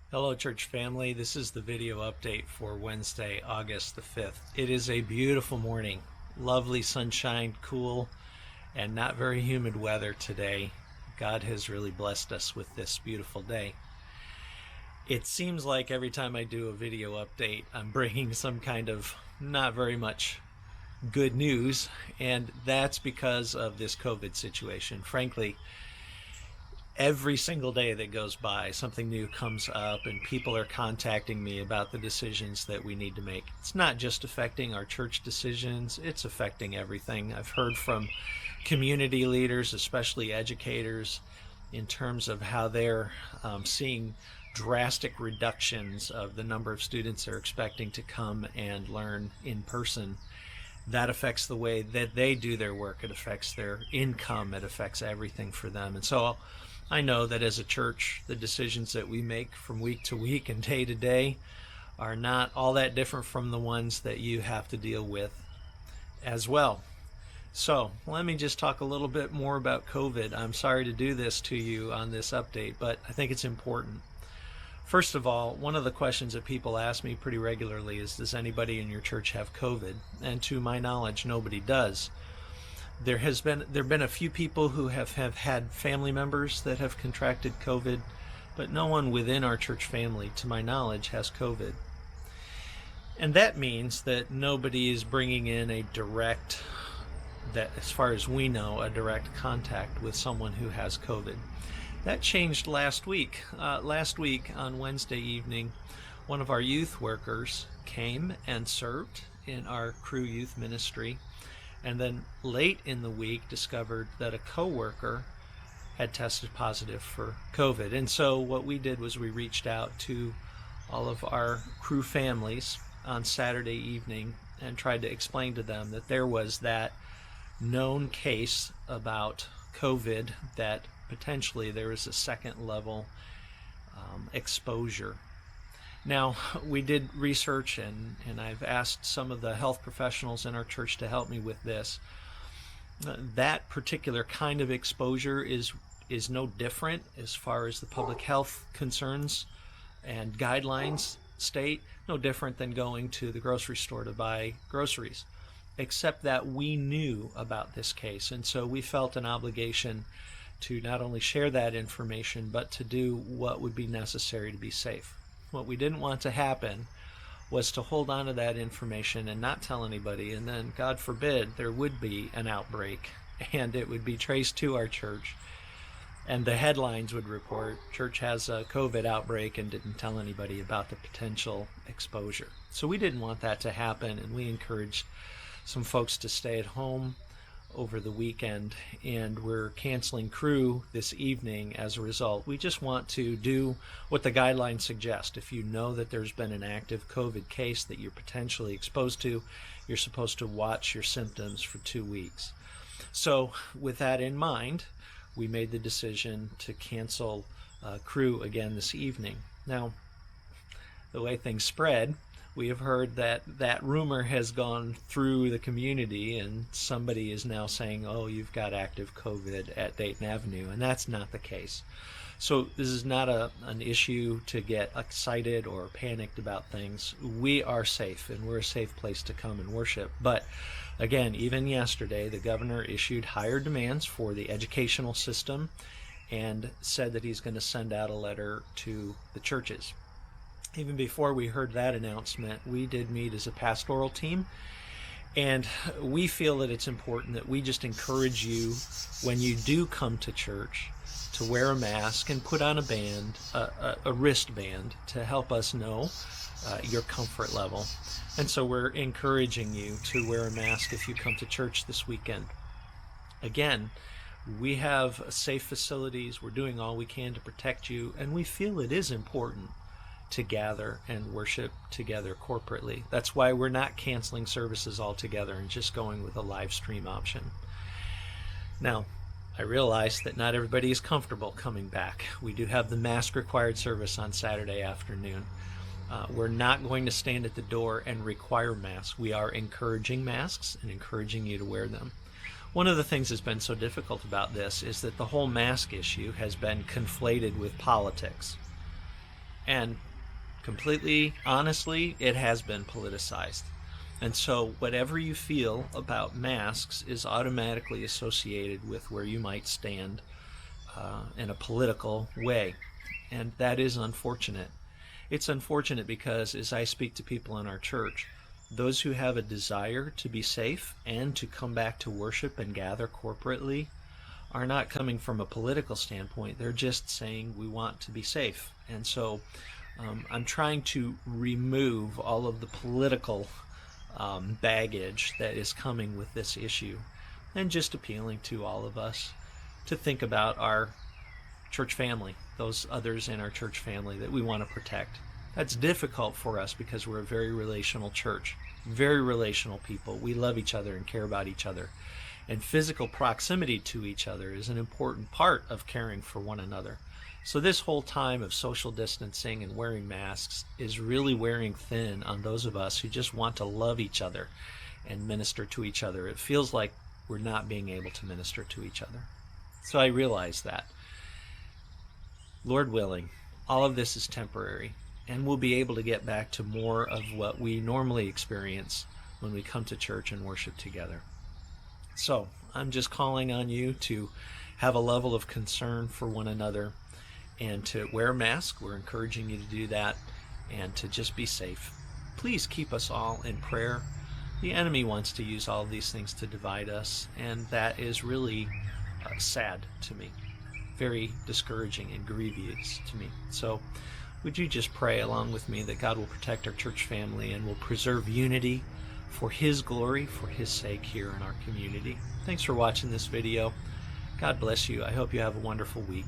Hello, church family. This is the video update for Wednesday, August the 5th. It is a beautiful morning. Lovely sunshine, cool, and not very humid weather today. God has really blessed us with this beautiful day. It seems like every time I do a video update, I'm bringing some kind of not very much good news, and that's because of this COVID situation. Frankly, every single day that goes by, something new comes up and people are contacting me about the decisions that we need to make. It's not just affecting our church decisions, it's affecting everything. I've heard from community leaders, especially educators, in terms of how they're seeing drastic reductions of the number of students they're expecting to come and learn in person. That affects the way that they do their work. It affects their income. It affects everything for them. And so I know that as a church, the decisions that we make from week to week and day to day are not all that different from the ones that you have to deal with as well. So let me just talk a little bit more about COVID. I'm sorry to do this to you on this update, but I think it's important. First of all, one of the questions that people ask me pretty regularly is, does anybody in your church have COVID? And to my knowledge, nobody does. There have been a few people who have had family members that have contracted COVID, but no one within our church family, to my knowledge, has COVID. And that means that nobody is bringing in as far as we know, a direct contact with someone who has COVID. That changed last week. Last week on Wednesday evening, one of our youth workers came and served in our Cru youth ministry, and then late in the week discovered that a coworker had tested positive for COVID. And so what we did was we reached out to all of our Cru families on Saturday evening and tried to explain to them that there was that known case about COVID, that potentially there is a second level exposure. Now, we did research and I've asked some of the health professionals in our church to help me with this. That particular kind of exposure is no different as far as the public health concerns and guidelines state, no different than going to the grocery store to buy groceries, except that we knew about this case, and so we felt an obligation to not only share that information, but to do what would be necessary to be safe. What we didn't want to happen was to hold on to that information and not tell anybody, and then, God forbid, there would be an outbreak, and it would be traced to our church, and the headlines would report, church has a COVID outbreak and didn't tell anybody about the potential exposure. So we didn't want that to happen, and we encouraged some folks to stay at home over the weekend, and we're canceling Cru this evening as a result. We just want to do what the guidelines suggest. If you know that there's been an active COVID case that you're potentially exposed to, you're supposed to watch your symptoms for 2 weeks. So with that in mind, we made the decision to cancel Cru again this evening. Now, the way things spread, we have heard that that rumor has gone through the community, and somebody is now saying, oh, you've got active COVID at Dayton Avenue, and that's not the case. So this is not an issue to get excited or panicked about things. We are safe, and we're a safe place to come and worship. But again, even yesterday, the governor issued higher demands for the educational system and said that he's going to send out a letter to the churches. Even before we heard that announcement, we did meet as a pastoral team, and we feel that it's important that we just encourage you, when you do come to church, to wear a mask and put on a wristband to help us know your comfort level. And so we're encouraging you to wear a mask if you come to church this weekend. Again, we have safe facilities. We're doing all we can to protect you, and we feel it is important to gather and worship together corporately. That's why we're not canceling services altogether and just going with a live stream option. Now, I realize that not everybody is comfortable coming back. We do have the mask required service on Saturday afternoon. We're not going to stand at the door and require masks. We are encouraging masks and encouraging you to wear them. One of the things that's been so difficult about this is that the whole mask issue has been conflated with politics. And completely honestly, it has been politicized. And so whatever you feel about masks is automatically associated with where you might stand in a political way. And that is unfortunate. It's unfortunate because as I speak to people in our church, those who have a desire to be safe and to come back to worship and gather corporately are not coming from a political standpoint. They're just saying we want to be safe. And so I'm trying to remove all of the political baggage that is coming with this issue, and just appealing to all of us to think about our church family, those others in our church family that we want to protect. That's difficult for us because we're a very relational church, very relational people. We love each other and care about each other. And physical proximity to each other is an important part of caring for one another. So this whole time of social distancing and wearing masks is really wearing thin on those of us who just want to love each other and minister to each other. It feels like we're not being able to minister to each other. So I realize that. Lord willing, all of this is temporary, and we'll be able to get back to more of what we normally experience when we come to church and worship together. So I'm just calling on you to have a level of concern for one another and to wear a mask. We're encouraging you to do that, and to just be safe. Please keep us all in prayer. The enemy wants to use all of these things to divide us, and that is really sad to me, very discouraging and grievous to me. So would you just pray along with me that God will protect our church family and will preserve unity for His glory, for His sake here in our community. Thanks for watching this video. God bless you. I hope you have a wonderful week.